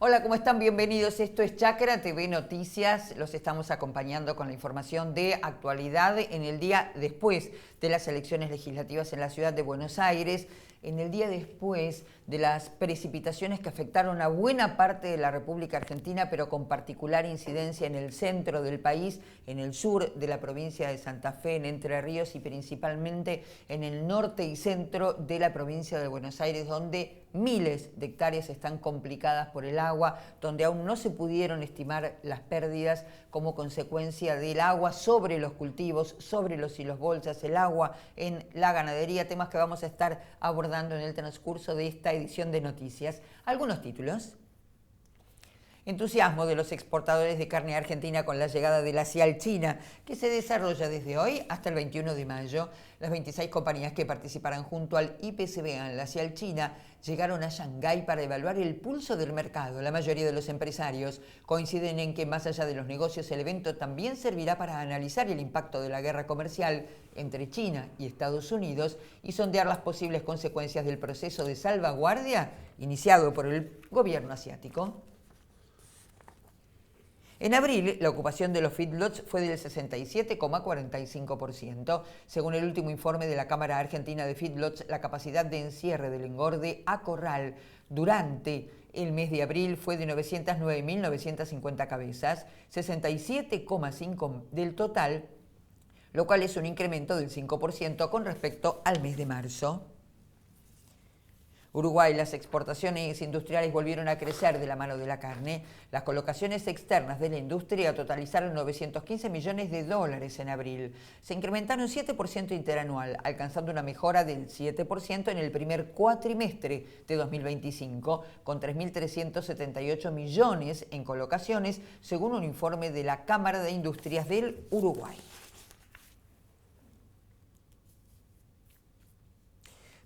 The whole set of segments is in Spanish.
Hola, ¿cómo están? Bienvenidos. Esto es Chacra TV Noticias. Los estamos acompañando con la información de actualidad en el día después de las elecciones legislativas en la ciudad de Buenos Aires, en el día después de las precipitaciones que afectaron a buena parte de la República Argentina, pero con particular incidencia en el centro del país, en el sur de la provincia de Santa Fe, en Entre Ríos y principalmente en el norte y centro de la provincia de Buenos Aires, donde miles de hectáreas están complicadas por el agua, donde aún no se pudieron estimar las pérdidas como consecuencia del agua sobre los cultivos, sobre los hilos bolsas, el agua en la ganadería, temas que vamos a estar abordando en el transcurso de esta edición de noticias. Algunos títulos. Entusiasmo de los exportadores de carne argentina con la llegada de la CIAL China, que se desarrolla desde hoy hasta el 21 de mayo. Las 26 compañías que participarán junto al IPCBA en la CIAL China llegaron a Shanghái para evaluar el pulso del mercado. La mayoría de los empresarios coinciden en que más allá de los negocios, el evento también servirá para analizar el impacto de la guerra comercial entre China y Estados Unidos y sondear las posibles consecuencias del proceso de salvaguardia iniciado por el gobierno asiático. En abril, la ocupación de los feedlots fue del 67,45%. Según el último informe de la Cámara Argentina de Feedlots, la capacidad de encierre del engorde a corral durante el mes de abril fue de 909.950 cabezas, 67,5% del total, lo cual es un incremento del 5% con respecto al mes de marzo. Uruguay, las exportaciones industriales volvieron a crecer de la mano de la carne. Las colocaciones externas de la industria totalizaron 915 millones de dólares en abril. Se incrementaron 7% interanual, alcanzando una mejora del 7% en el primer cuatrimestre de 2025, con 3.378 millones en colocaciones, según un informe de la Cámara de Industrias del Uruguay.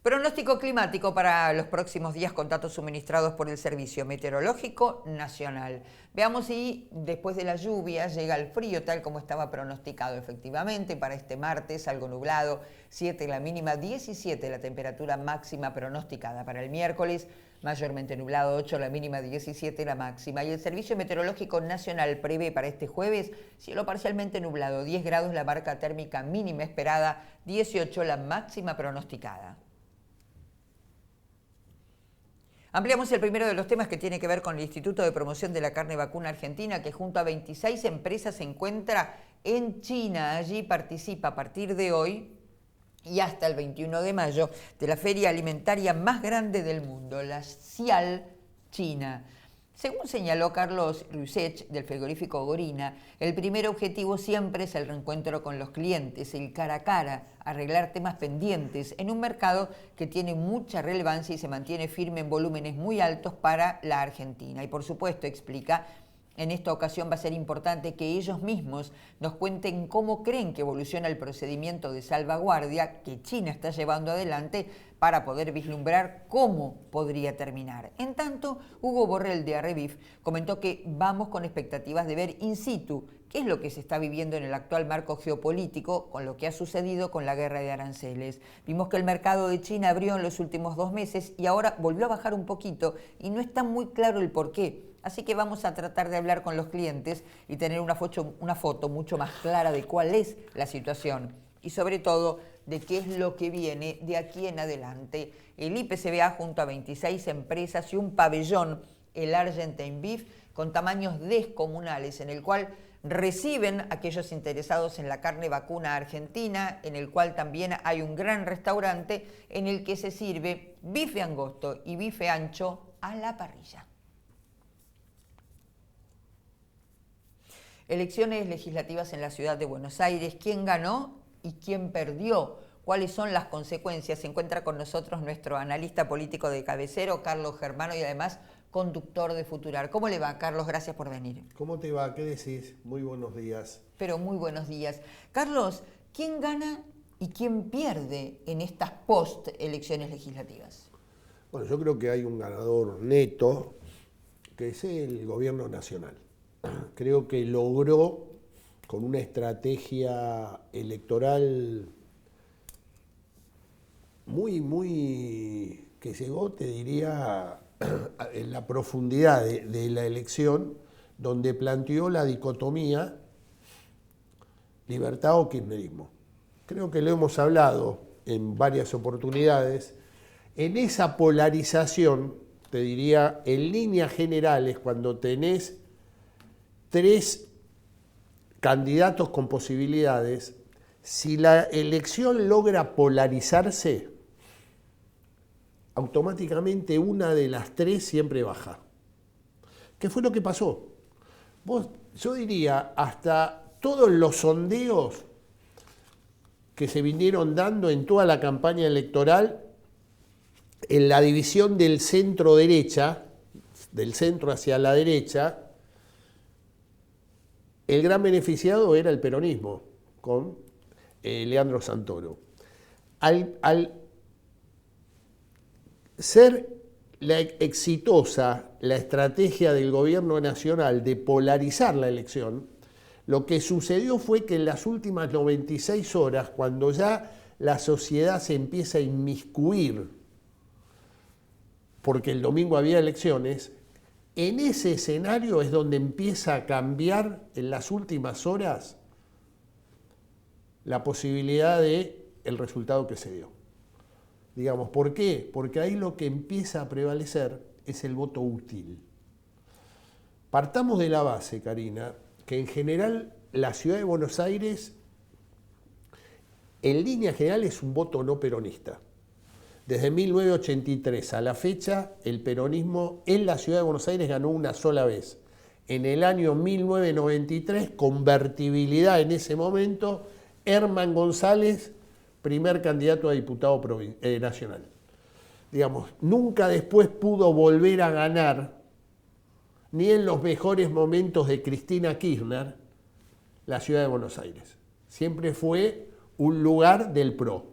Pronóstico climático para los próximos días con datos suministrados por el Servicio Meteorológico Nacional. Veamos si después de la lluvia llega el frío tal como estaba pronosticado. Efectivamente, para este martes algo nublado, 7 la mínima, 17 la temperatura máxima pronosticada. Para el miércoles mayormente nublado, 8 la mínima, 17 la máxima. Y el Servicio Meteorológico Nacional prevé para este jueves cielo parcialmente nublado, 10 grados la marca térmica mínima esperada, 18 la máxima pronosticada. Ampliamos el primero de los temas que tiene que ver con el Instituto de Promoción de la Carne Vacuna Argentina, que junto a 26 empresas se encuentra en China. Allí participa a partir de hoy y hasta el 21 de mayo de la feria alimentaria más grande del mundo, la CIAL China. Según señaló Carlos Rusech del frigorífico Gorina, el primer objetivo siempre es el reencuentro con los clientes, el cara a cara, arreglar temas pendientes en un mercado que tiene mucha relevancia y se mantiene firme en volúmenes muy altos para la Argentina. Y por supuesto, explica, en esta ocasión va a ser importante que ellos mismos nos cuenten cómo creen que evoluciona el procedimiento de salvaguardia que China está llevando adelante para poder vislumbrar cómo podría terminar. En tanto, Hugo Borrell de Arrebif comentó que vamos con expectativas de ver in situ qué es lo que se está viviendo en el actual marco geopolítico con lo que ha sucedido con la guerra de aranceles. Vimos que el mercado de China abrió en los últimos 2 meses y ahora volvió a bajar un poquito y no está muy claro el porqué. Así que vamos a tratar de hablar con los clientes y tener una foto mucho más clara de cuál es la situación y sobre todo de qué es lo que viene de aquí en adelante. El IPCBA junto a 26 empresas y un pabellón, el Argentine Beef, con tamaños descomunales, en el cual reciben a aquellos interesados en la carne vacuna argentina, en el cual también hay un gran restaurante en el que se sirve bife angosto y bife ancho a la parrilla. Elecciones legislativas en la ciudad de Buenos Aires. ¿Quién ganó y quién perdió? ¿Cuáles son las consecuencias? Se encuentra con nosotros nuestro analista político de cabecero, Carlos Germano, y además conductor de Futurar. ¿Cómo le va, Carlos? Gracias por venir. ¿Cómo te va? ¿Qué decís? Muy buenos días. Pero muy buenos días. Carlos, ¿quién gana y quién pierde en estas post-elecciones legislativas? Bueno, yo creo que hay un ganador neto, que es el gobierno nacional. Creo que logró, con una estrategia electoral muy, que llegó, te diría, en la profundidad de la elección, donde planteó la dicotomía libertad o kirchnerismo. Creo que lo hemos hablado en varias oportunidades. En esa polarización, te diría, en líneas generales, cuando tenés 3 candidatos con posibilidades, si la elección logra polarizarse, automáticamente una de las 3 siempre baja. ¿Qué fue lo que pasó? Yo diría, hasta todos los sondeos que se vinieron dando en toda la campaña electoral, en la división del centro-derecha, del centro hacia la derecha, el gran beneficiado era el peronismo, con Leandro Santoro. Al ser exitosa la estrategia del gobierno nacional de polarizar la elección, lo que sucedió fue que en las últimas 96 horas, cuando ya la sociedad se empieza a inmiscuir, porque el domingo había elecciones, en ese escenario es donde empieza a cambiar en las últimas horas la posibilidad de el resultado que se dio. Digamos, ¿por qué? Porque ahí lo que empieza a prevalecer es el voto útil. Partamos de la base, Karina, que en general la ciudad de Buenos Aires, en línea general, es un voto no peronista. Desde 1983 a la fecha, el peronismo en la ciudad de Buenos Aires ganó una sola vez. En el año 1993, convertibilidad en ese momento, Herman González, primer candidato a diputado nacional. Digamos, nunca después pudo volver a ganar, ni en los mejores momentos de Cristina Kirchner, la ciudad de Buenos Aires. Siempre fue un lugar del PRO.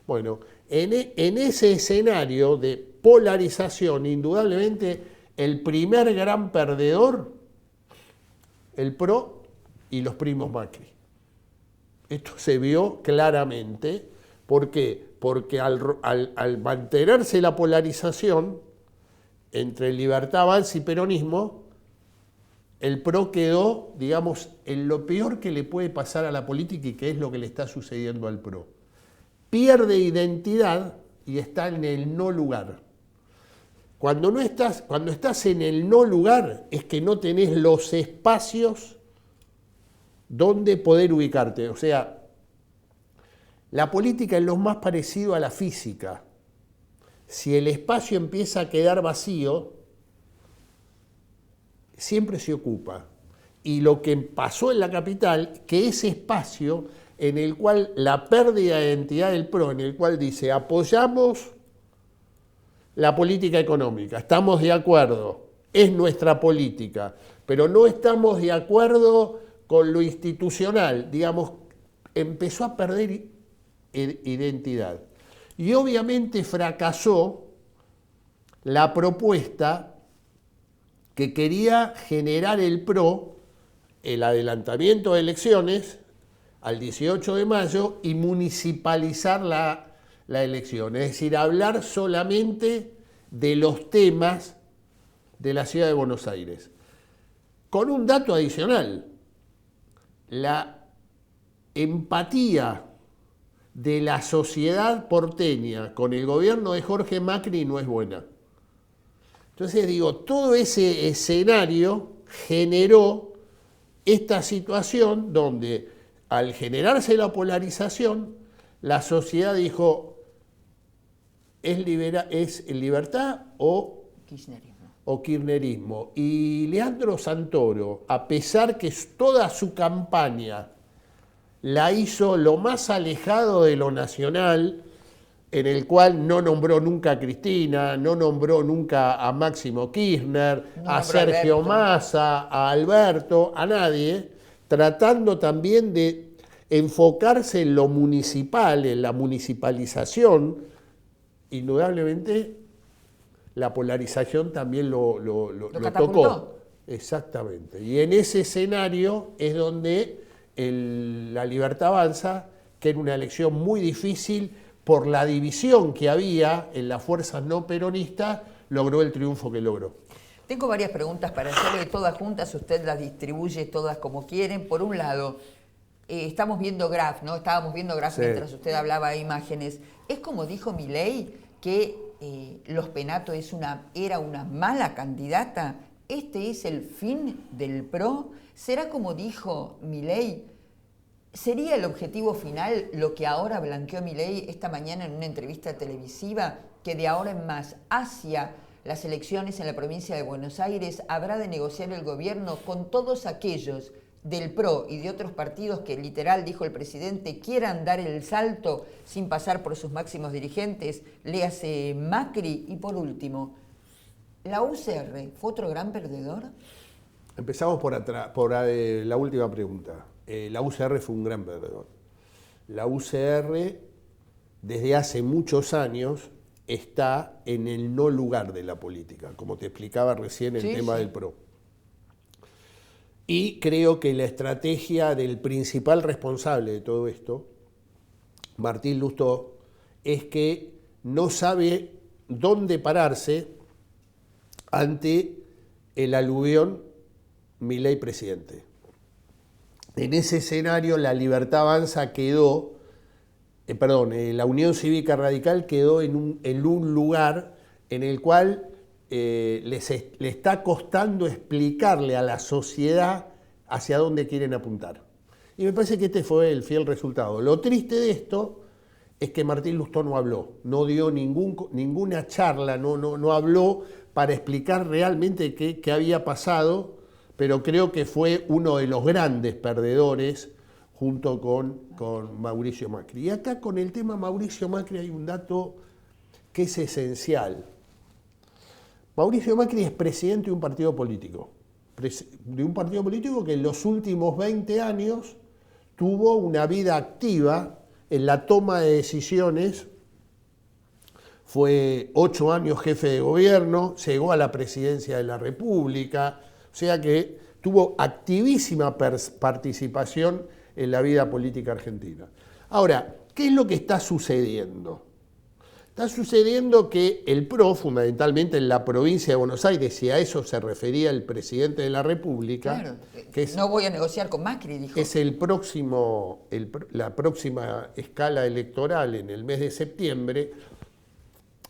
Bueno, en ese escenario de polarización, indudablemente el primer gran perdedor, el PRO y los primos Macri. Esto se vio claramente. ¿Por qué? Porque al mantenerse la polarización entre Libertad Avanza y peronismo, el PRO quedó, digamos, en lo peor que le puede pasar a la política y que es lo que le está sucediendo al PRO. Pierde identidad y está en el no lugar. Cuando estás en el no lugar es que no tenés los espacios donde poder ubicarte. O sea, la política es lo más parecido a la física. Si el espacio empieza a quedar vacío, siempre se ocupa. Y lo que pasó en la capital, que ese espacio en el cual la pérdida de identidad del PRO, en el cual dice, apoyamos la política económica, estamos de acuerdo, es nuestra política, pero no estamos de acuerdo con lo institucional, digamos, empezó a perder identidad. Y obviamente fracasó la propuesta que quería generar el PRO, el adelantamiento de elecciones al 18 de mayo y municipalizar la elección, es decir, hablar solamente de los temas de la ciudad de Buenos Aires. Con un dato adicional, la empatía de la sociedad porteña con el gobierno de Jorge Macri no es buena. Entonces digo, todo ese escenario generó esta situación donde al generarse la polarización, la sociedad dijo, ¿es libertad o kirchnerismo? Y Leandro Santoro, a pesar que toda su campaña la hizo lo más alejado de lo nacional, en el cual no nombró nunca a Cristina, no nombró nunca a Máximo Kirchner, a Sergio Massa, a Alberto, a nadie, tratando también de enfocarse en lo municipal, en la municipalización. Indudablemente la polarización también lo tocó. Exactamente. Y en ese escenario es donde la Libertad Avanza, que era una elección muy difícil por la división que había en las fuerzas no peronistas, logró el triunfo que logró. Tengo varias preguntas para hacerle todas juntas, usted las distribuye todas como quieren. Por un lado, estamos viendo graph, ¿no? Estábamos viendo graph mientras usted hablaba de imágenes. Es como dijo Milei que Los Penato era una mala candidata. ¿Este es el fin del PRO? ¿Será como dijo Milei? ¿Sería el objetivo final lo que ahora blanqueó Milei esta mañana en una entrevista televisiva, que de ahora en más hacia las elecciones en la provincia de Buenos Aires habrá de negociar el gobierno con todos aquellos del PRO y de otros partidos que literal, dijo el presidente, quieran dar el salto sin pasar por sus máximos dirigentes, léase Macri? Y por último, ¿la UCR fue otro gran perdedor? Empezamos por la última pregunta. La UCR fue un gran perdedor. La UCR desde hace muchos años está en el no lugar de la política, como te explicaba recién el tema del PRO. Y creo que la estrategia del principal responsable de todo esto, Martín Lustó, es que no sabe dónde pararse ante el aluvión Milei presidente. En ese escenario la Libertad Avanza quedó, la Unión Cívica Radical quedó en un lugar en el cual le está costando explicarle a la sociedad hacia dónde quieren apuntar. Y me parece que este fue el fiel resultado. Lo triste de esto es que Martín Lustó no habló, no dio ninguna charla, no habló para explicar realmente qué había pasado, pero creo que fue uno de los grandes perdedores junto con Mauricio Macri. Y acá con el tema Mauricio Macri hay un dato que es esencial. Mauricio Macri es presidente de un partido político que en los últimos 20 años tuvo una vida activa en la toma de decisiones. Fue 8 años jefe de gobierno, llegó a la presidencia de la República, o sea que tuvo activísima participación en la vida política argentina. Ahora, ¿qué es lo que está sucediendo? Está sucediendo que el PRO, fundamentalmente en la provincia de Buenos Aires, y a eso se refería el presidente de la República, claro, que no voy a negociar con Macri, dijo. Es la próxima escala electoral en el mes de septiembre.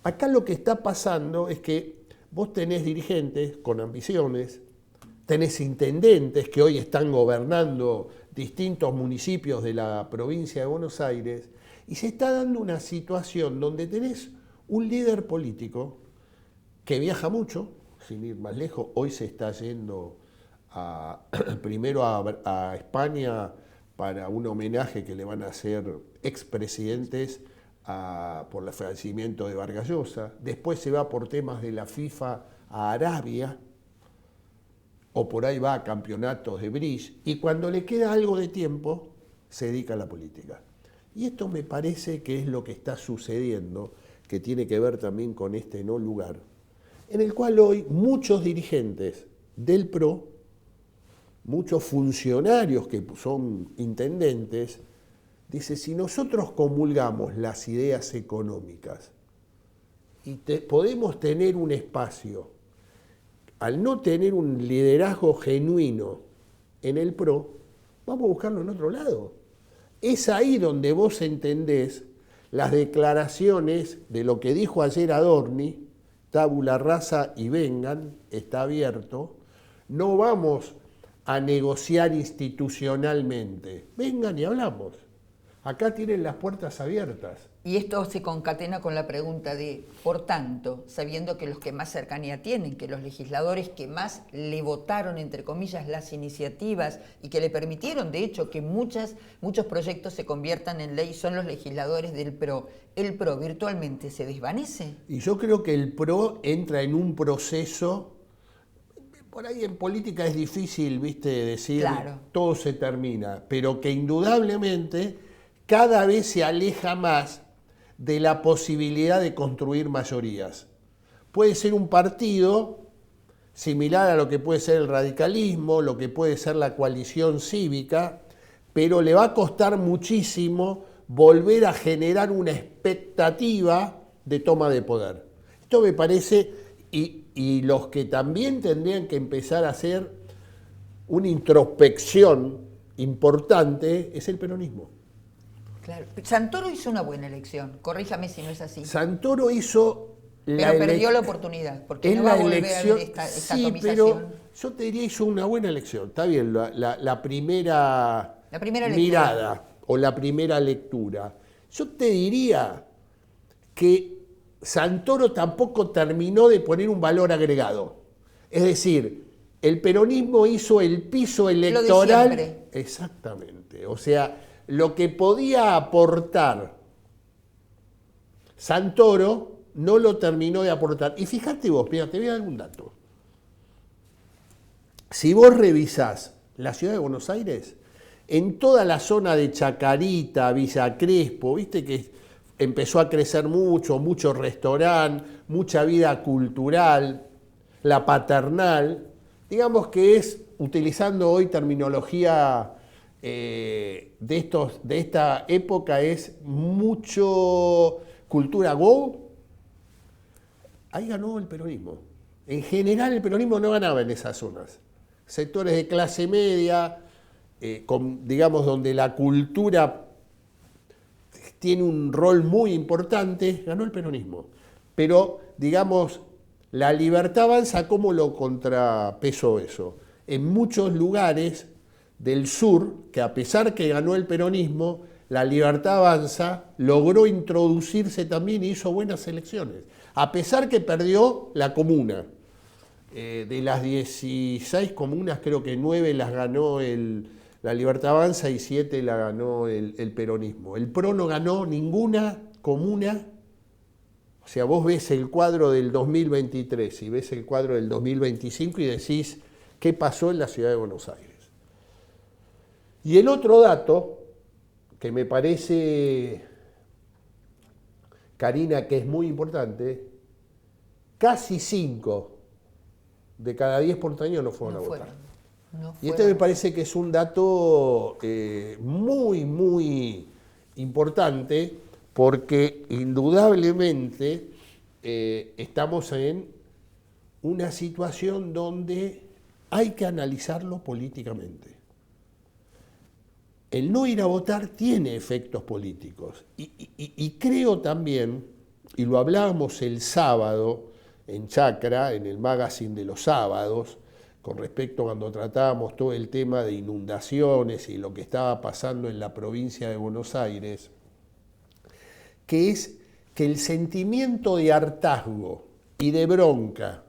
Acá lo que está pasando es que vos tenés dirigentes con ambiciones, tenés intendentes que hoy están gobernando distintos municipios de la provincia de Buenos Aires, y se está dando una situación donde tenés un líder político que viaja mucho, sin ir más lejos. Hoy se está yendo primero a España para un homenaje que le van a hacer expresidentes por el fallecimiento de Vargas Llosa. Después se va por temas de la FIFA a Arabia, o por ahí va a campeonatos de bridge, y cuando le queda algo de tiempo, se dedica a la política. Y esto me parece que es lo que está sucediendo, que tiene que ver también con este no lugar, en el cual hoy muchos dirigentes del PRO, muchos funcionarios que son intendentes, dicen, si nosotros comulgamos las ideas económicas y podemos tener un espacio, al no tener un liderazgo genuino en el PRO, vamos a buscarlo en otro lado. Es ahí donde vos entendés las declaraciones de lo que dijo ayer Adorni, tabula rasa y vengan, está abierto, no vamos a negociar institucionalmente, vengan y hablamos. Acá tienen las puertas abiertas. Y esto se concatena con la pregunta de, por tanto, sabiendo que los que más cercanía tienen, que los legisladores que más le votaron, entre comillas, las iniciativas y que le permitieron, de hecho, que muchos proyectos se conviertan en ley, son los legisladores del PRO. ¿El PRO virtualmente se desvanece? Y yo creo que el PRO entra en un proceso, por ahí en política es difícil, viste, decir claro, todo se termina, pero que indudablemente cada vez se aleja más de la posibilidad de construir mayorías. Puede ser un partido similar a lo que puede ser el radicalismo, lo que puede ser la coalición cívica, pero le va a costar muchísimo volver a generar una expectativa de toma de poder. Esto me parece, Y los que también tendrían que empezar a hacer una introspección importante es el peronismo. Claro. Santoro hizo una buena elección, corríjame si no es así. Santoro hizo pero perdió la oportunidad, porque no va a volver a haber esta sí, atomización. pero yo te diría hizo una buena elección. Está bien, la primera mirada o la primera lectura. Yo te diría que Santoro tampoco terminó de poner un valor agregado. Es decir, el peronismo hizo el piso electoral. Lo de siempre. Exactamente. O sea, lo que podía aportar Santoro no lo terminó de aportar. Y fíjate vos, mira, te voy a dar un dato. Si vos revisás la ciudad de Buenos Aires, en toda la zona de Chacarita, Villa Crespo, viste que empezó a crecer mucho restaurante, mucha vida cultural, la paternal, digamos que es, utilizando hoy terminología de esta época, es mucho cultura go. Ahí ganó el peronismo. En general el peronismo no ganaba en esas zonas. Sectores de clase media, digamos, donde la cultura tiene un rol muy importante, ganó el peronismo. Pero, digamos, la Libertad Avanza, ¿cómo lo contrapesó eso? En muchos lugares del sur, que a pesar que ganó el peronismo, la Libertad Avanza logró introducirse también y hizo buenas elecciones. A pesar que perdió la comuna. De las 16 comunas, creo que 9 las ganó la Libertad Avanza y 7 la ganó el peronismo. El PRO no ganó ninguna comuna. O sea, vos ves el cuadro del 2023 y ves el cuadro del 2025 y decís, ¿qué pasó en la ciudad de Buenos Aires? Y el otro dato, que me parece, Karina, que es muy importante, casi 5 de cada 10 porteños no fueron a votar. Y este me parece que es un dato muy importante, porque indudablemente estamos en una situación donde hay que analizarlo políticamente. El no ir a votar tiene efectos políticos. Y creo también, y lo hablábamos el sábado en Chacra, en el magazine de los sábados, con respecto a cuando tratábamos todo el tema de inundaciones y lo que estaba pasando en la provincia de Buenos Aires, que es que el sentimiento de hartazgo y de bronca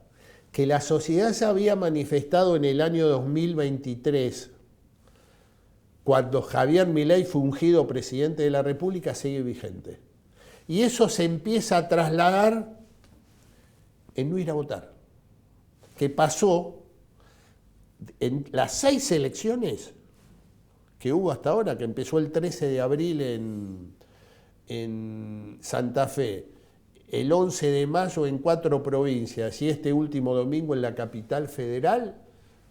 que la sociedad se había manifestado en el año 2023, cuando Javier Milei fue ungido presidente de la República, sigue vigente. Y eso se empieza a trasladar en no ir a votar, que pasó en las 6 elecciones que hubo hasta ahora, que empezó el 13 de abril en Santa Fe, el 11 de mayo en 4 provincias y este último domingo en la capital federal,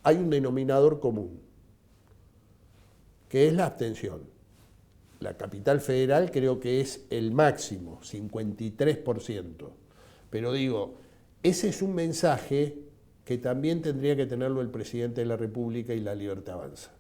hay un denominador común, que es la abstención. La capital federal creo que es el máximo, 53%. Pero digo, ese es un mensaje que también tendría que tenerlo el presidente de la República y la Libertad Avanza.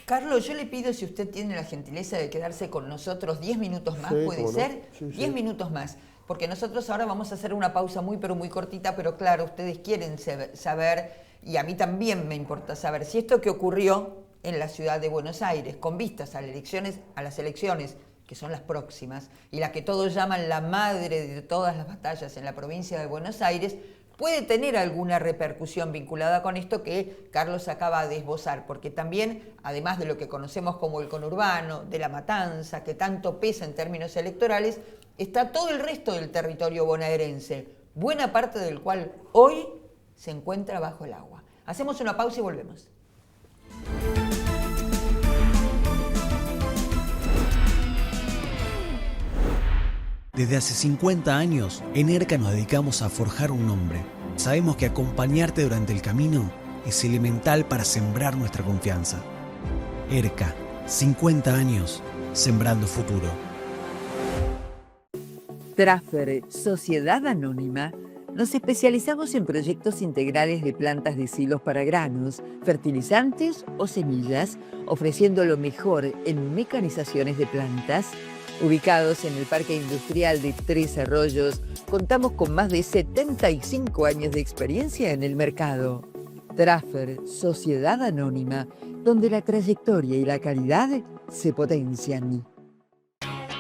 Carlos, yo le pido, si usted tiene la gentileza de quedarse con nosotros 10 minutos más, sí, ¿puede ser? No? Sí, 10 minutos más, porque nosotros ahora vamos a hacer una pausa muy cortita, pero claro, ustedes quieren saber, y a mí también me importa saber, si esto que ocurrió en la ciudad de Buenos Aires, con vistas a las elecciones, que son las próximas, y la que todos llaman la madre de todas las batallas en la provincia de Buenos Aires, puede tener alguna repercusión vinculada con esto que Carlos acaba de esbozar, porque también, además de lo que conocemos como el conurbano, de la matanza, que tanto pesa en términos electorales, está todo el resto del territorio bonaerense, buena parte del cual hoy se encuentra bajo el agua. Hacemos una pausa y volvemos. Desde hace 50 años, en ERCA nos dedicamos a forjar un nombre. Sabemos que acompañarte durante el camino es elemental para sembrar nuestra confianza. ERCA, 50 años, sembrando futuro. Traffer, Sociedad Anónima, Nos especializamos en proyectos integrales de plantas de silos para granos, fertilizantes o semillas, ofreciendo lo mejor en mecanizaciones de plantas. Ubicados en el Parque Industrial de Tres Arroyos, contamos con más de 75 años de experiencia en el mercado. Traffer, Sociedad Anónima, donde la trayectoria y la calidad se potencian.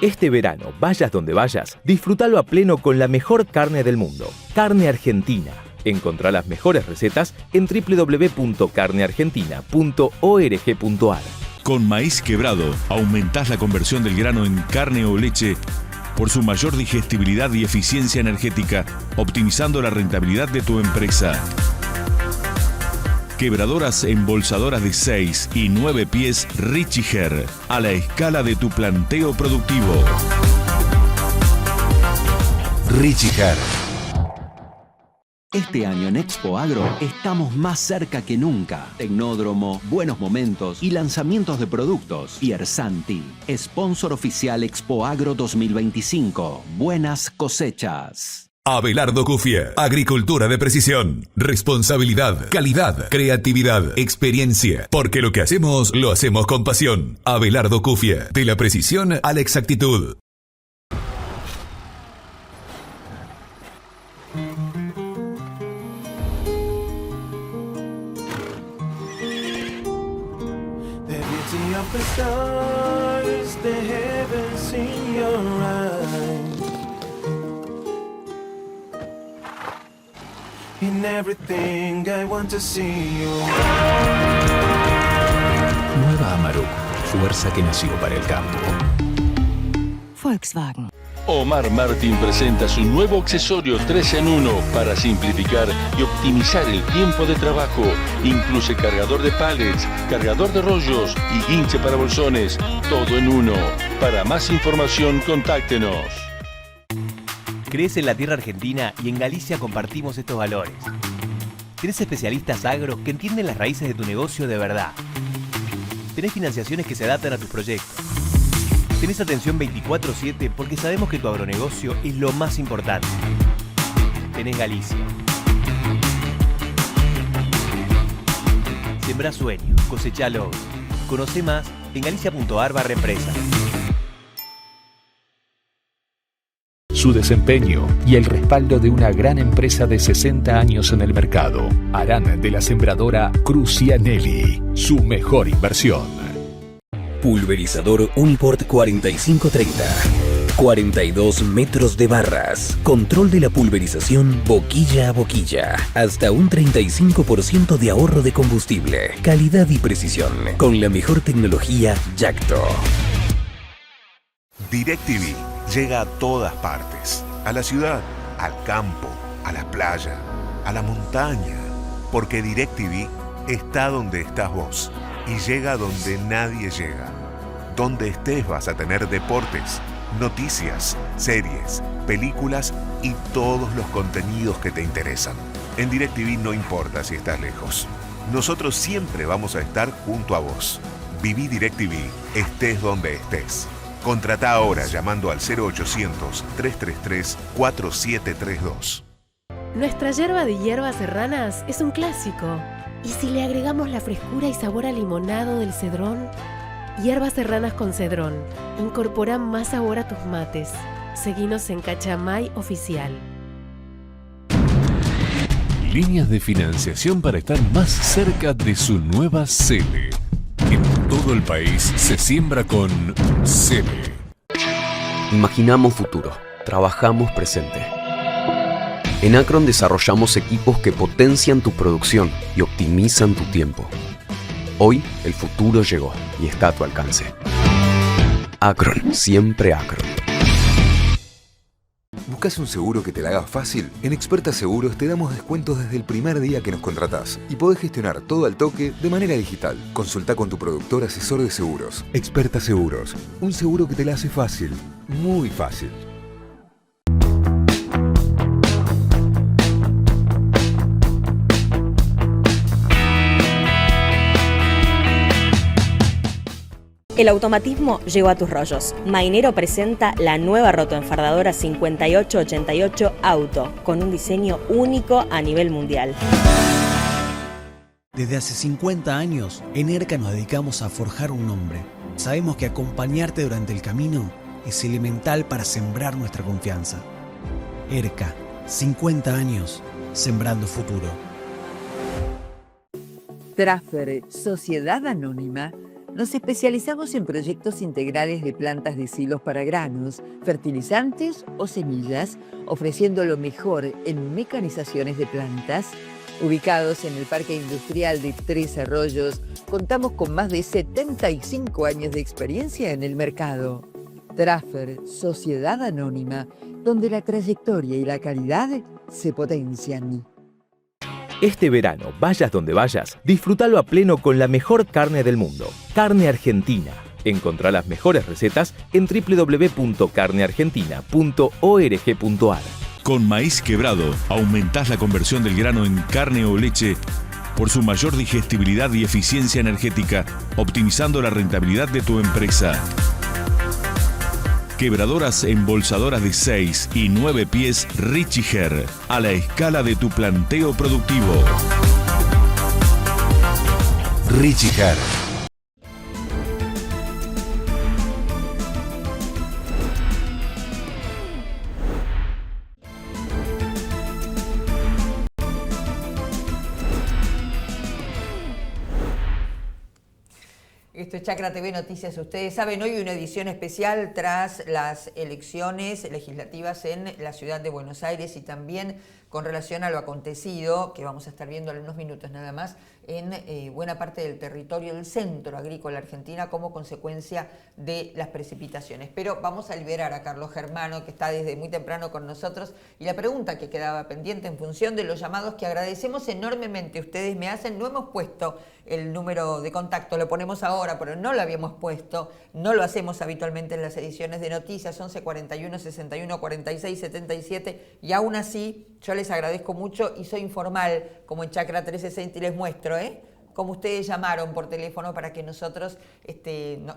Este verano, vayas donde vayas, disfrútalo a pleno con la mejor carne del mundo. Carne Argentina. Encontrá las mejores recetas en www.carneargentina.org.ar. Con Maíz Quebrado, aumentás la conversión del grano en carne o leche por su mayor digestibilidad y eficiencia energética, optimizando la rentabilidad de tu empresa. Quebradoras embolsadoras de 6 y 9 pies Richiger, a la escala de tu planteo productivo. Richiger. Este año en Expo Agro estamos más cerca que nunca. Tecnódromo, buenos momentos y lanzamientos de productos. Piersanti, sponsor oficial Expo Agro 2025. Buenas cosechas. Abelardo Cufia, agricultura de precisión, responsabilidad, calidad, creatividad, experiencia, porque lo que hacemos, lo hacemos con pasión. Abelardo Cufia, de la precisión a la exactitud. The stars, the heavens in your eyes, in everything I want to see you. Nueva Amarok, fuerza que nació para el campo. Volkswagen. Omar Martin presenta su nuevo accesorio 3 en 1 para simplificar y optimizar el tiempo de trabajo. Incluye cargador de pallets, cargador de rollos y guinche para bolsones. Todo en uno. Para más información, contáctenos. Crees en la tierra argentina y en Galicia compartimos estos valores. Tenés especialistas agro que entienden las raíces de tu negocio de verdad. Tenés financiaciones que se adaptan a tus proyectos. Tenés atención 24/7 porque sabemos que tu agronegocio es lo más importante. Tenés Galicia. Sembrá sueños, cosechalo. Conoce más en galicia.ar/empresa. Su desempeño y el respaldo de una gran empresa de 60 años en el mercado harán de la sembradora Crucianelli su mejor inversión. Pulverizador Uniport 4530. 42 metros de barras. Control de la pulverización boquilla a boquilla. Hasta un 35% de ahorro de combustible. Calidad y precisión. Con la mejor tecnología Yacto. DirecTV llega a todas partes. A la ciudad, al campo, a la playa, a la montaña. Porque DirecTV está donde estás vos. Y llega donde nadie llega. Donde estés vas a tener deportes, noticias, series, películas y todos los contenidos que te interesan. En DirecTV no importa si estás lejos. Nosotros siempre vamos a estar junto a vos. Viví DirecTV, estés donde estés. Contratá ahora llamando al 0800-333-4732. Nuestra yerba de hierbas serranas es un clásico. ¿Y si le agregamos la frescura y sabor a limonado del cedrón? Hierbas serranas con cedrón. Incorpora más sabor a tus mates. Seguinos en Cachamay Oficial. Líneas de financiación para estar más cerca de su nueva sede. En todo el país se siembra con sede. Imaginamos futuro. Trabajamos presente. En Acron desarrollamos equipos que potencian tu producción y optimizan tu tiempo. Hoy, el futuro llegó y está a tu alcance. Acron, siempre Acron. ¿Buscas un seguro que te la haga fácil? En Experta Seguros te damos descuentos desde el primer día que nos contratás y podés gestionar todo al toque de manera digital. Consulta con tu productor asesor de seguros. Experta Seguros, un seguro que te la hace fácil, muy fácil. El automatismo llegó a tus rollos. Mainero presenta la nueva rotoenfardadora 5888 Auto, con un diseño único a nivel mundial. Desde hace 50 años, en ERCA nos dedicamos a forjar un nombre. Sabemos que acompañarte durante el camino es elemental para sembrar nuestra confianza. ERCA, 50 años, sembrando futuro. Traffer, Sociedad Anónima. Nos especializamos en proyectos integrales de plantas de silos para granos, fertilizantes o semillas, ofreciendo lo mejor en mecanizaciones de plantas. Ubicados en el Parque Industrial de Tres Arroyos, contamos con más de 75 años de experiencia en el mercado. Traffer, Sociedad Anónima, donde la trayectoria y la calidad se potencian. Este verano, vayas donde vayas, disfrútalo a pleno con la mejor carne del mundo, Carne Argentina. Encontrá las mejores recetas en www.carneargentina.org.ar. Con Maíz Quebrado, aumentás la conversión del grano en carne o leche por su mayor digestibilidad y eficiencia energética, optimizando la rentabilidad de tu empresa. Quebradoras embolsadoras de 6 y 9 pies Richiger, a la escala de tu planteo productivo. Richiger. Esto es Chacra TV Noticias. Ustedes saben, hoy una edición especial tras las elecciones legislativas en la ciudad de Buenos Aires y también con relación a lo acontecido, que vamos a estar viendo en unos minutos nada más, en buena parte del territorio del centro agrícola argentina como consecuencia de las precipitaciones. Pero vamos a liberar a Carlos Germano, que está desde muy temprano con nosotros, y la pregunta que quedaba pendiente en función de los llamados que agradecemos enormemente ustedes me hacen. No hemos puesto el número de contacto, lo ponemos ahora, pero no lo habíamos puesto, no lo hacemos habitualmente en las ediciones de noticias, 11 41 61 46 77, y aún así yo les agradezco mucho y soy informal, como en Chacra 360, y les muestro, como ustedes llamaron por teléfono para que nosotros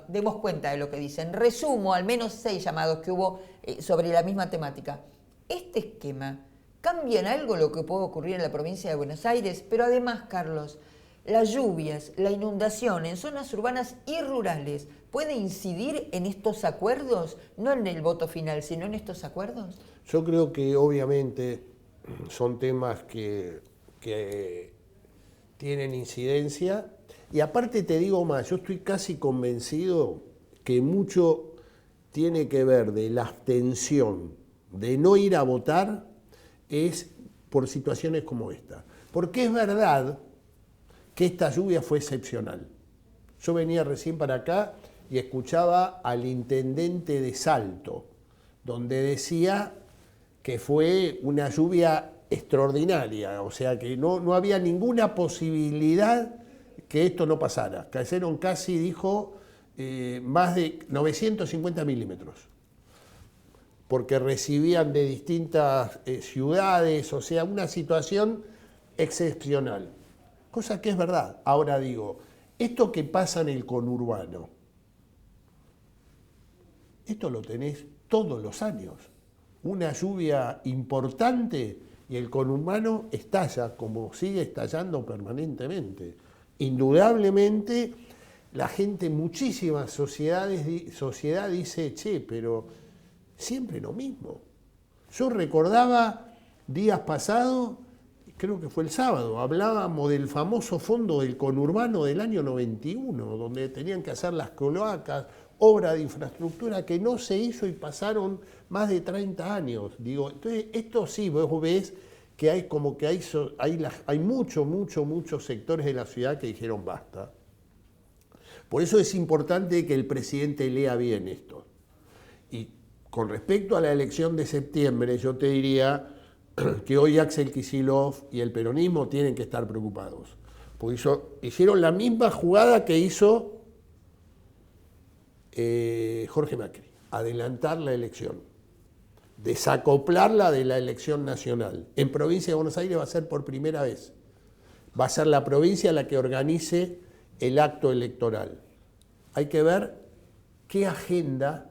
demos cuenta de lo que dicen. Resumo al menos 6 llamados que hubo sobre la misma temática. Este esquema cambia en algo lo que puede ocurrir en la provincia de Buenos Aires, pero además, Carlos, las lluvias, la inundación en zonas urbanas y rurales, ¿puede incidir en estos acuerdos? No en el voto final, sino en estos acuerdos. Yo creo que obviamente son temas que tienen incidencia, y aparte te digo más, yo estoy casi convencido que mucho tiene que ver de la abstención, de no ir a votar, es por situaciones como esta. Porque es verdad que esta lluvia fue excepcional. Yo venía recién para acá y escuchaba al intendente de Salto, donde decía que fue una lluvia extraordinaria, o sea que no había ninguna posibilidad que esto no pasara. Cayeron casi, dijo, más de 950 milímetros, porque recibían de distintas ciudades, o sea, una situación excepcional. Cosa que es verdad. Ahora digo, esto que pasa en el conurbano, esto lo tenés todos los años. Una lluvia importante y el conurbano estalla, como sigue estallando permanentemente. Indudablemente, la gente, muchísimas sociedad dice, che, pero siempre lo mismo. Yo recordaba días pasados, creo que fue el sábado, hablábamos del famoso fondo del conurbano del año 91, donde tenían que hacer las cloacas, obra de infraestructura que no se hizo y pasaron más de 30 años. Digo, entonces, esto sí, vos ves que hay como que hay muchos sectores de la ciudad que dijeron basta. Por eso es importante que el presidente lea bien esto. Y con respecto a la elección de septiembre, yo te diría que hoy Axel Kicillof y el peronismo tienen que estar preocupados. Porque hicieron la misma jugada que hizo Jorge Macri, adelantar la elección, desacoplarla de la elección nacional. En provincia de Buenos Aires va a ser por primera vez. Va a ser la provincia la que organice el acto electoral. Hay que ver qué agenda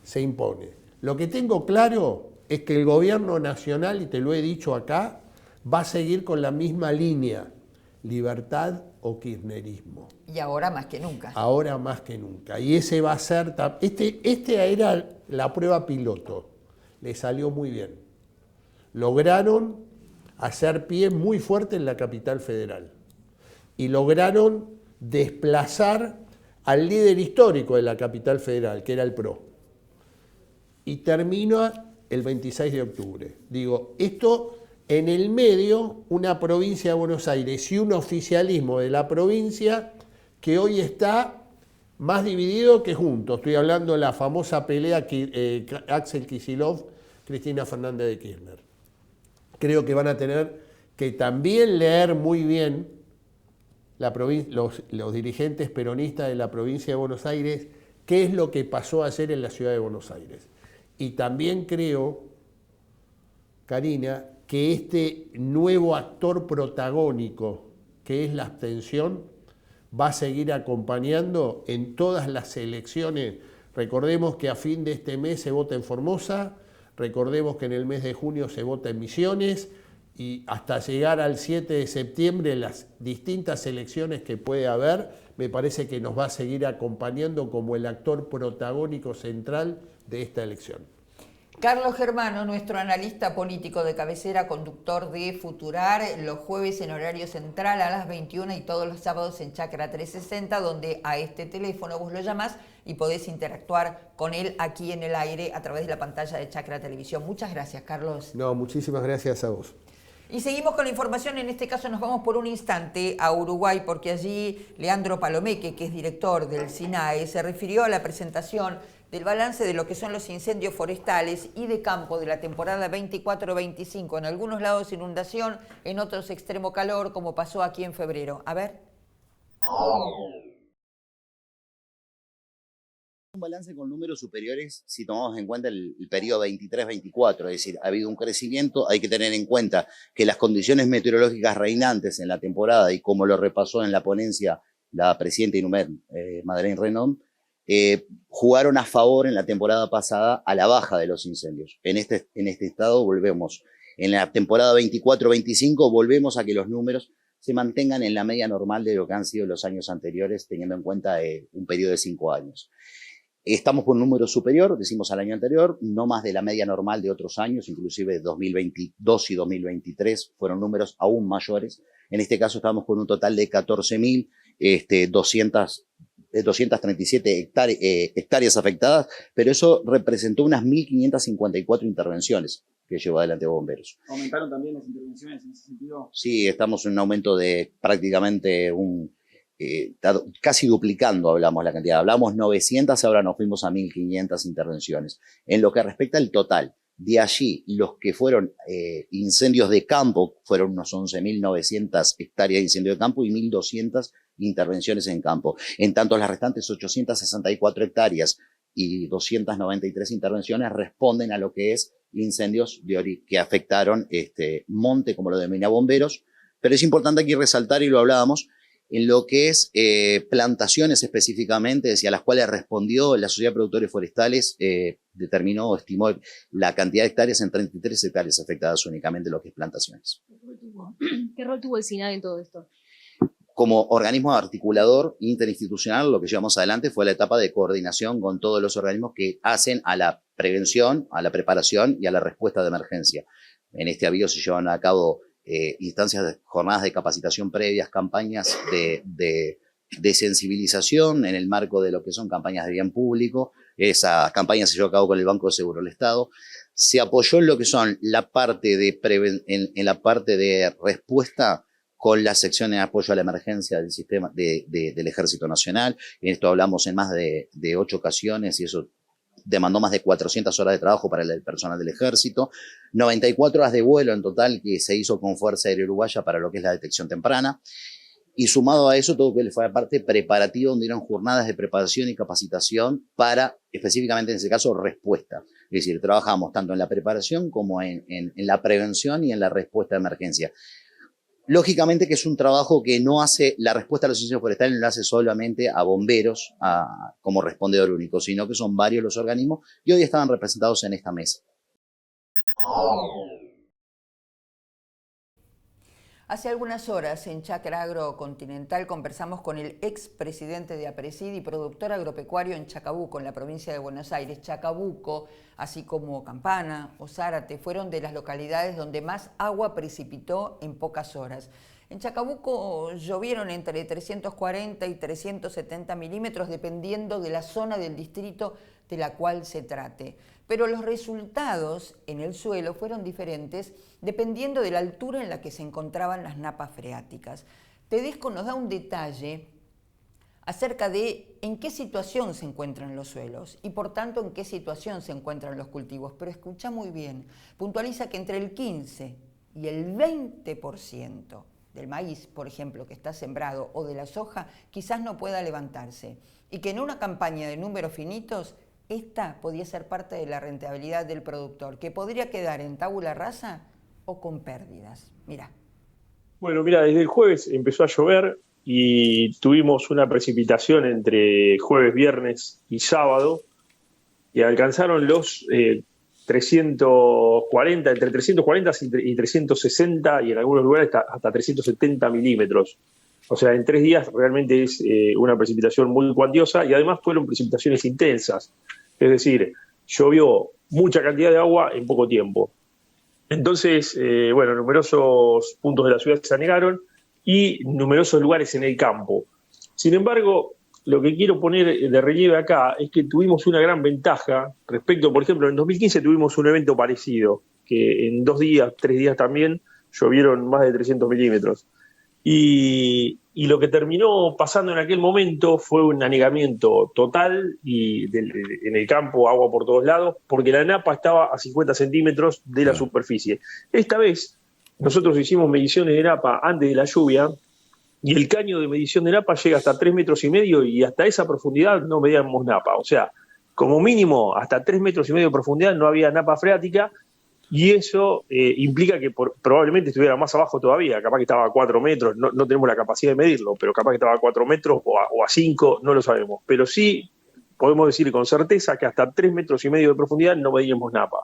se impone. Lo que tengo claro es que el gobierno nacional, y te lo he dicho acá, va a seguir con la misma línea, libertad o kirchnerismo. Y ahora más que nunca. Ahora más que nunca. Y ese va a ser... Este era la prueba piloto. Le salió muy bien. Lograron hacer pie muy fuerte en la capital federal. Y lograron desplazar al líder histórico de la capital federal, que era el PRO. Y termina el 26 de octubre. Digo, esto en el medio, una provincia de Buenos Aires y un oficialismo de la provincia que hoy está más dividido que junto. Estoy hablando de la famosa pelea Axel Kicillof, Cristina Fernández de Kirchner. Creo que van a tener que también leer muy bien los dirigentes peronistas de la provincia de Buenos Aires qué es lo que pasó ayer en la ciudad de Buenos Aires. Y también creo, Karina, que este nuevo actor protagónico, que es la abstención, va a seguir acompañando en todas las elecciones. Recordemos que a fin de este mes se vota en Formosa, recordemos que en el mes de junio se vota en Misiones, y hasta llegar al 7 de septiembre, las distintas elecciones que puede haber, me parece que nos va a seguir acompañando como el actor protagónico central de esta elección. Carlos Germano, nuestro analista político de cabecera, conductor de Futurar, los jueves en horario central a las 21 y todos los sábados en Chacra 360, donde a este teléfono vos lo llamás y podés interactuar con él aquí en el aire a través de la pantalla de Chacra Televisión. Muchas gracias, Carlos. No, muchísimas gracias a vos. Y seguimos con la información, en este caso nos vamos por un instante a Uruguay, porque allí Leandro Palomeque, que es director del SINAE, se refirió a la presentación del balance de lo que son los incendios forestales y de campo de la temporada 24-25. En algunos lados inundación, en otros extremo calor, como pasó aquí en febrero. A ver. Un balance con números superiores si tomamos en cuenta el periodo 23-24, es decir, ha habido un crecimiento. Hay que tener en cuenta que las condiciones meteorológicas reinantes en la temporada, y como lo repasó en la ponencia la presidenta INUMED, Madeleine Renon, jugaron a favor en la temporada pasada a la baja de los incendios. En este estado volvemos, en la temporada 24-25, volvemos a que los números se mantengan en la media normal de lo que han sido los años anteriores, teniendo en cuenta un periodo de 5 años. Estamos por un número superior, decimos al año anterior, no más de la media normal de otros años, inclusive 2022 y 2023 fueron números aún mayores. En este caso estamos con un total de 14.237 hectáreas afectadas, pero eso representó unas 1.554 intervenciones que llevó adelante Bomberos. ¿Aumentaron también las intervenciones en ese sentido? Sí, estamos en un aumento de prácticamente casi duplicando, hablamos la cantidad. Hablamos 900, ahora nos fuimos a 1.500 intervenciones. En lo que respecta al total, de allí los que fueron incendios de campo, fueron unos 11.900 hectáreas de incendio de campo y 1.200 intervenciones en campo. En tanto, las restantes 864 hectáreas y 293 intervenciones responden a lo que es incendios que afectaron monte, como lo denomina Bomberos. Pero es importante aquí resaltar, y lo hablábamos, en lo que es plantaciones específicamente, a las cuales respondió la Sociedad de Productores Forestales, estimó la cantidad de hectáreas en 33 hectáreas afectadas únicamente en lo que es plantaciones. ¿Qué rol tuvo el SINAE en todo esto? Como organismo articulador interinstitucional, lo que llevamos adelante fue la etapa de coordinación con todos los organismos que hacen a la prevención, a la preparación y a la respuesta de emergencia. En este avión se llevan a cabo instancias, jornadas de capacitación previas, campañas de sensibilización en el marco de lo que son campañas de bien público. Esa campaña se llevó a cabo con el Banco de Seguro del Estado. Se apoyó en lo que son la parte en la parte de respuesta con la sección de apoyo a la emergencia del sistema del Ejército Nacional. En esto hablamos en más de 8 ocasiones, y eso demandó más de 400 horas de trabajo para el personal del Ejército, 94 horas de vuelo en total que se hizo con Fuerza Aérea Uruguaya para lo que es la detección temprana, y sumado a eso todo lo que fue la parte preparativa, donde eran jornadas de preparación y capacitación para, específicamente en ese caso, respuesta. Es decir, trabajamos tanto en la preparación como en la prevención y en la respuesta de emergencia. Lógicamente que es un trabajo que no hace, la respuesta a los incendios forestales no la hace solamente a bomberos como respondedor único, sino que son varios los organismos y hoy estaban representados en esta mesa. Hace algunas horas en Chacra Agrocontinental conversamos con el expresidente de APRESID y productor agropecuario en Chacabuco, en la provincia de Buenos Aires. Chacabuco, así como Campana o Zárate, fueron de las localidades donde más agua precipitó en pocas horas. En Chacabuco llovieron entre 340 y 370 milímetros, dependiendo de la zona del distrito de la cual se trate. Pero los resultados en el suelo fueron diferentes dependiendo de la altura en la que se encontraban las napas freáticas. Tedesco nos da un detalle acerca de en qué situación se encuentran los suelos y por tanto en qué situación se encuentran los cultivos. Pero escucha muy bien, puntualiza que entre el 15 y el 20% del maíz, por ejemplo, que está sembrado, o de la soja, quizás no pueda levantarse, y que en una campaña de números finitos, esta podía ser parte de la rentabilidad del productor, que podría quedar en tabula rasa o con pérdidas. Mira. Bueno, mira, desde el jueves empezó a llover y tuvimos una precipitación entre jueves, viernes y sábado, y alcanzaron los 340, entre 340 y 360 y en algunos lugares hasta 370 milímetros. O sea, en 3 días realmente es una precipitación muy cuantiosa y además fueron precipitaciones intensas. Es decir, llovió mucha cantidad de agua en poco tiempo. Entonces, bueno, numerosos puntos de la ciudad se anegaron y numerosos lugares en el campo. Sin embargo, lo que quiero poner de relieve acá es que tuvimos una gran ventaja respecto, por ejemplo, en 2015 tuvimos un evento parecido, que en 2 días, 3 días también llovieron más de 300 milímetros. Y lo que terminó pasando en aquel momento fue un anegamiento total y en el campo, agua por todos lados, porque la napa estaba a 50 centímetros de la superficie. Esta vez nosotros hicimos mediciones de napa antes de la lluvia y el caño de medición de napa llega hasta 3,5 metros y hasta esa profundidad no medíamos napa. O sea, como mínimo hasta 3,5 metros de profundidad no había napa freática. Y eso implica que probablemente estuviera más abajo todavía, capaz que estaba a 4 metros, no tenemos la capacidad de medirlo, pero capaz que estaba a 4 metros o a 5, no lo sabemos. Pero sí podemos decir con certeza que hasta 3,5 metros de profundidad no medíamos napa.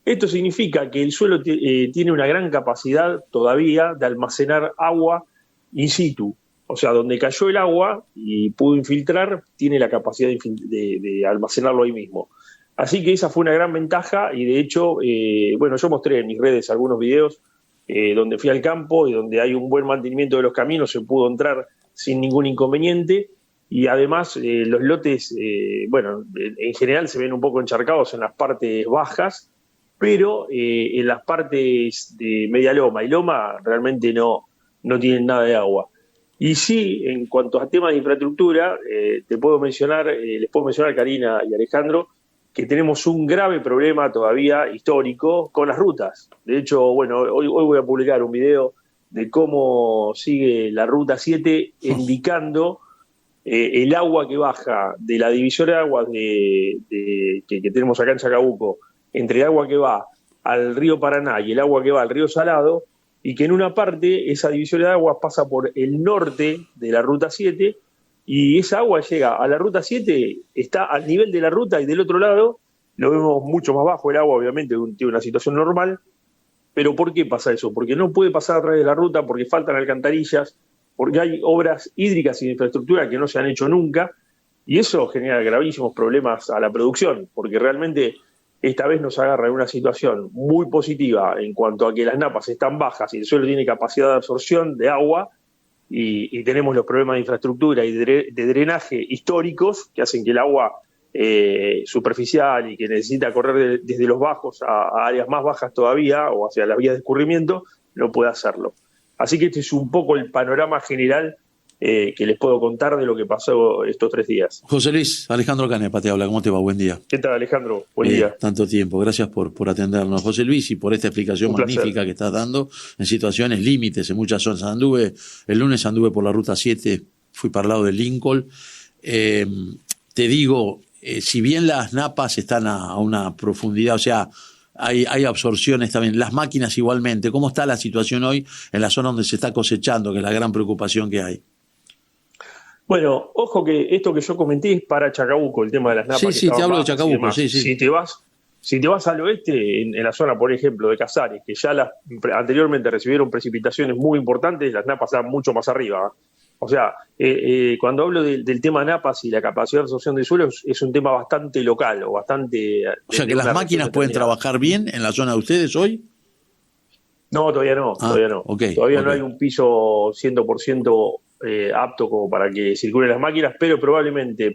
Esto significa que el suelo tiene una gran capacidad todavía de almacenar agua in situ. O sea, donde cayó el agua y pudo infiltrar, tiene la capacidad de almacenarlo ahí mismo. Así que esa fue una gran ventaja y de hecho, bueno, yo mostré en mis redes algunos videos donde fui al campo y donde hay un buen mantenimiento de los caminos, se pudo entrar sin ningún inconveniente y además los lotes, bueno, en general se ven un poco encharcados en las partes bajas, pero en las partes de media loma y loma realmente no tienen nada de agua. Y sí, en cuanto a temas de infraestructura, les puedo mencionar, Karina y Alejandro, que tenemos un grave problema todavía histórico con las rutas. De hecho, bueno, hoy voy a publicar un video de cómo sigue la Ruta 7 indicando el agua que baja de la divisoria de aguas que tenemos acá en Chacabuco, entre el agua que va al río Paraná y el agua que va al río Salado, y que en una parte esa divisoria de aguas pasa por el norte de la Ruta 7, y esa agua llega a la Ruta 7, está al nivel de la ruta y del otro lado lo vemos mucho más bajo el agua, obviamente tiene una situación normal. Pero ¿por qué pasa eso? Porque no puede pasar a través de la ruta, porque faltan alcantarillas, porque hay obras hídricas y de infraestructura que no se han hecho nunca, y eso genera gravísimos problemas a la producción, porque realmente esta vez nos agarra en una situación muy positiva en cuanto a que las napas están bajas y el suelo tiene capacidad de absorción de agua, y tenemos los problemas de infraestructura y de drenaje históricos que hacen que el agua superficial y que necesita correr desde los bajos a áreas más bajas todavía o hacia las vías de escurrimiento, no puede hacerlo. Así que este es un poco el panorama general que les puedo contar de lo que pasó estos 3 días. José Luis, Alejandro Canepa te habla, ¿cómo te va? Buen día. ¿Qué tal, Alejandro? Buen día. Tanto tiempo, gracias por atendernos, José Luis, y por esta explicación magnífica que estás dando en situaciones límites en muchas zonas. El lunes anduve por la Ruta 7, fui para el lado de Lincoln. Te digo, si bien las napas están a una profundidad, o sea, hay absorciones también. Las máquinas igualmente. ¿Cómo está la situación hoy en la zona donde se está cosechando, que es la gran preocupación que hay? Bueno, ojo que esto que yo comenté es para Chacabuco, el tema de las napas. Sí, te hablo de Chacabuco, sí. Si te vas al oeste, en la zona, por ejemplo, de Casares, que ya anteriormente recibieron precipitaciones muy importantes, las napas están mucho más arriba. O sea, cuando hablo del tema napas y la capacidad de absorción de suelo, es un tema bastante local o bastante... O sea, que las máquinas pueden trabajar bien en la zona de ustedes hoy. No, todavía no. Todavía no hay un piso 100% apto como para que circulen las máquinas, pero probablemente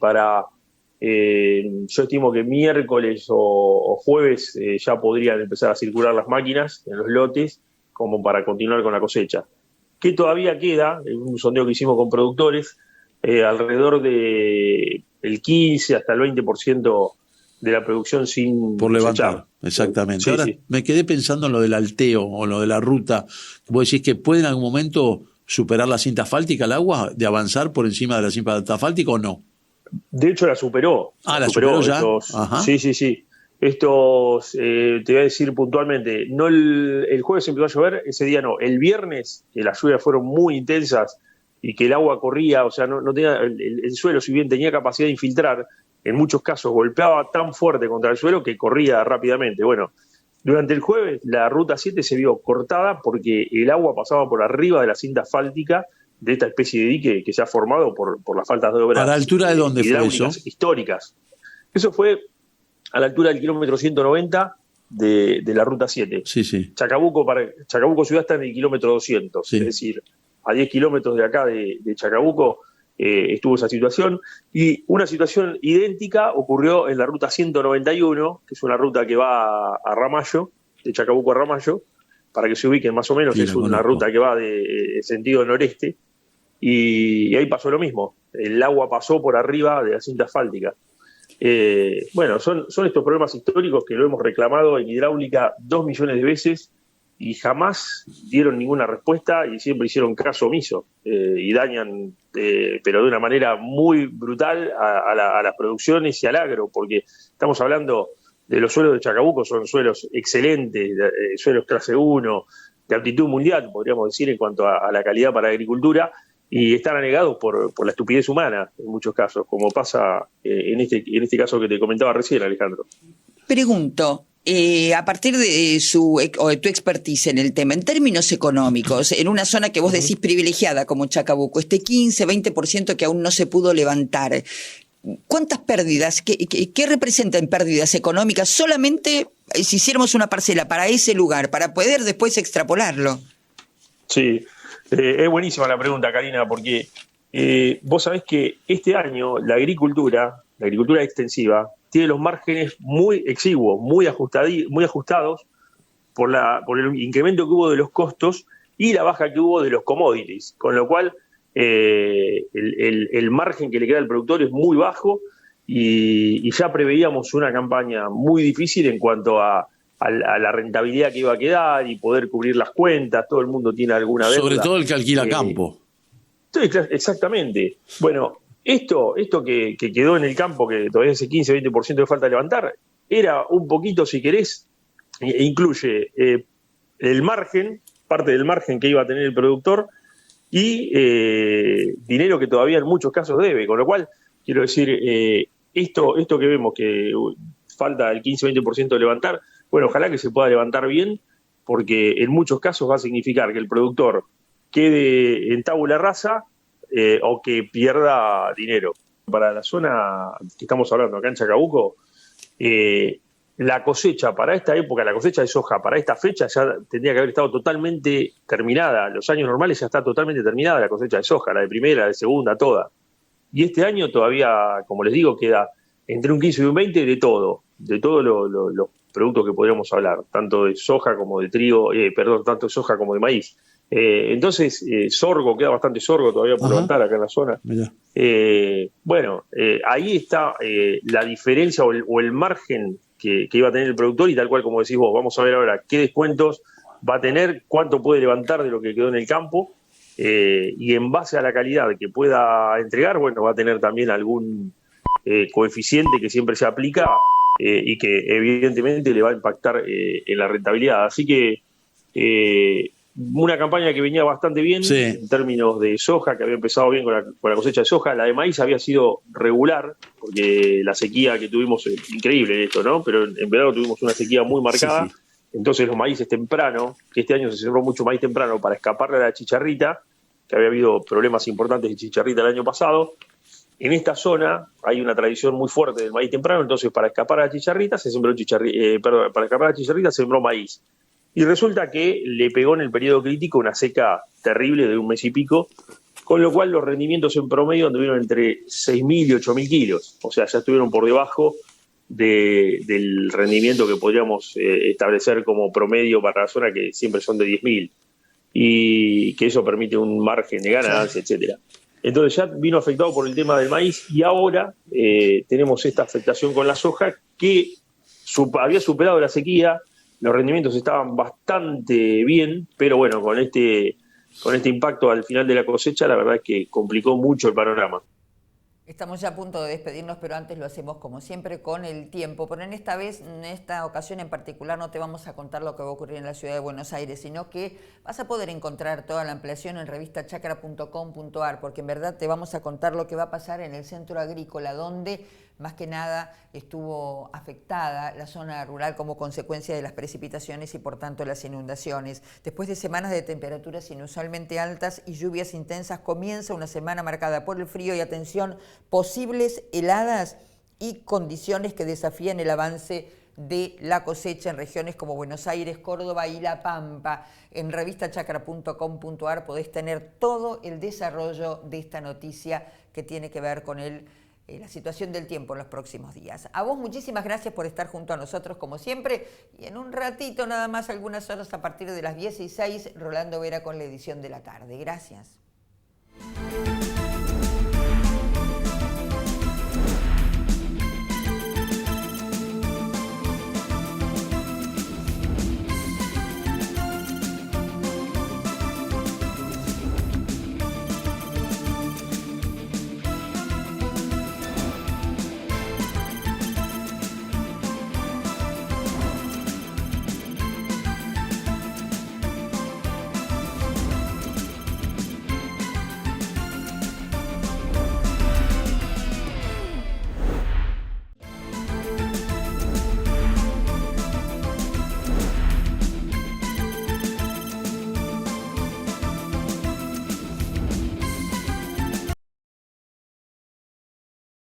yo estimo que miércoles o jueves ya podrían empezar a circular las máquinas en los lotes como para continuar con la cosecha. Que todavía queda, en un sondeo que hicimos con productores, alrededor de el 15 hasta el 20% de la producción sin por levantar, cosechar. Exactamente. Sí, Ahora sí. me quedé pensando en lo del alteo o lo de la ruta. Vos decís que puede en algún momento superar la cinta asfáltica el agua, de avanzar por encima de la cinta asfáltica o no. De hecho la superó. ¿La superó ya? Ajá. Sí. Estos, te voy a decir puntualmente, no el jueves empezó a llover, ese día no. El viernes, que las lluvias fueron muy intensas y que el agua corría, o sea, no tenía el suelo, si bien tenía capacidad de infiltrar, en muchos casos golpeaba tan fuerte contra el suelo que corría rápidamente. Bueno, durante el jueves la ruta 7 se vio cortada porque el agua pasaba por arriba de la cinta asfáltica de esta especie de dique que se ha formado por las faltas de obras. ¿A la altura de dónde fue eso? Históricas. Eso fue a la altura del kilómetro 190 de la ruta 7. Sí. Chacabuco ciudad está en el kilómetro 200, es decir, a 10 kilómetros de acá de Chacabuco estuvo esa situación. Y una situación idéntica ocurrió en la ruta 191, que es una ruta que va a Ramallo, de Chacabuco a Ramallo, para que se ubiquen más o menos, Sí, es una ruta que va de sentido noreste, y ahí pasó lo mismo, el agua pasó por arriba de la cinta asfáltica. Bueno, son estos problemas históricos que lo hemos reclamado en hidráulica 2 millones de veces y jamás dieron ninguna respuesta y siempre hicieron caso omiso y dañan, pero de una manera muy brutal a las producciones y al agro, porque estamos hablando de los suelos de Chacabuco, son suelos excelentes, suelos clase 1, de aptitud mundial, podríamos decir, en cuanto a la calidad para la agricultura, y están anegados por la estupidez humana en muchos casos, como pasa en este caso que te comentaba recién, Alejandro. Pregunto, a partir de tu expertise en el tema, en términos económicos, en una zona que vos decís privilegiada como Chacabuco, este 15-20% que aún no se pudo levantar, ¿cuántas pérdidas, qué representa en pérdidas económicas solamente si hiciéramos una parcela para ese lugar, para poder después extrapolarlo? Sí, es buenísima la pregunta, Karina, porque vos sabés que este año la agricultura extensiva, tiene los márgenes muy exiguos, muy ajustados por el incremento que hubo de los costos y la baja que hubo de los commodities, con lo cual el margen que le queda al productor es muy bajo y ya preveíamos una campaña muy difícil en cuanto a la rentabilidad que iba a quedar y poder cubrir las cuentas. Todo el mundo tiene alguna deuda. Sobre todo el que alquila campo. Exactamente. Bueno, esto que quedó en el campo, que todavía ese 15-20% de falta levantar, era un poquito, si querés, incluye el margen, parte del margen que iba a tener el productor y dinero que todavía en muchos casos debe. Con lo cual, quiero decir, esto que vemos que falta el 15-20% de levantar, bueno, ojalá que se pueda levantar bien, porque en muchos casos va a significar que el productor quede en tabula rasa o que pierda dinero. Para la zona que estamos hablando acá en Chacabuco, la cosecha para esta época, la cosecha de soja para esta fecha ya tendría que haber estado totalmente terminada. Los años normales ya está totalmente terminada la cosecha de soja, la de primera, la de segunda, toda. Y este año todavía, como les digo, queda entre un 15 y un 20 de todos los productos que podríamos hablar, tanto de soja como de trigo, tanto de soja como de maíz. Entonces, sorgo, queda bastante sorgo todavía por levantar acá en la zona. Ahí está la diferencia o el margen que iba a tener el productor, y tal cual como decís vos, vamos a ver ahora qué descuentos va a tener, cuánto puede levantar de lo que quedó en el campo, y en base a la calidad que pueda entregar, bueno, va a tener también algún coeficiente que siempre se aplica y que evidentemente le va a impactar en la rentabilidad. Así que una campaña que venía bastante bien en términos de soja, que había empezado bien con la cosecha de soja. La de maíz había sido regular, porque la sequía que tuvimos, increíble esto, ¿no? Pero en verano tuvimos una sequía muy marcada. Entonces los maíces temprano, que este año se sembró mucho maíz temprano para escaparle a la chicharrita, que había habido problemas importantes de chicharrita el año pasado. En esta zona hay una tradición muy fuerte del maíz temprano, entonces para escapar a la chicharrita se sembró para escapar a la chicharrita se sembró maíz. Y resulta que le pegó en el periodo crítico una seca terrible de un mes y pico, con lo cual los rendimientos en promedio anduvieron entre 6.000 y 8.000 kilos. O sea, ya estuvieron por debajo del rendimiento que podríamos establecer como promedio para la zona, que siempre son de 10.000. Y que eso permite un margen de ganancia, etcétera. Entonces ya vino afectado por el tema del maíz y ahora tenemos esta afectación con la soja que había superado la sequía. Los rendimientos estaban bastante bien, pero bueno, con este impacto al final de la cosecha, la verdad es que complicó mucho el panorama. Estamos ya a punto de despedirnos, pero antes lo hacemos como siempre con el tiempo. Pero en esta ocasión en particular, no te vamos a contar lo que va a ocurrir en la ciudad de Buenos Aires, sino que vas a poder encontrar toda la ampliación en revistachacra.com.ar, porque en verdad te vamos a contar lo que va a pasar en el centro agrícola, donde más que nada estuvo afectada la zona rural como consecuencia de las precipitaciones y por tanto las inundaciones. Después de semanas de temperaturas inusualmente altas y lluvias intensas, comienza una semana marcada por el frío y, atención, posibles heladas y condiciones que desafían el avance de la cosecha en regiones como Buenos Aires, Córdoba y La Pampa. En revistachacra.com.ar podés tener todo el desarrollo de esta noticia que tiene que ver con la situación del tiempo en los próximos días. A vos muchísimas gracias por estar junto a nosotros como siempre, y en un ratito nada más, algunas horas a partir de las 16, Rolando Vera con la edición de la tarde. Gracias.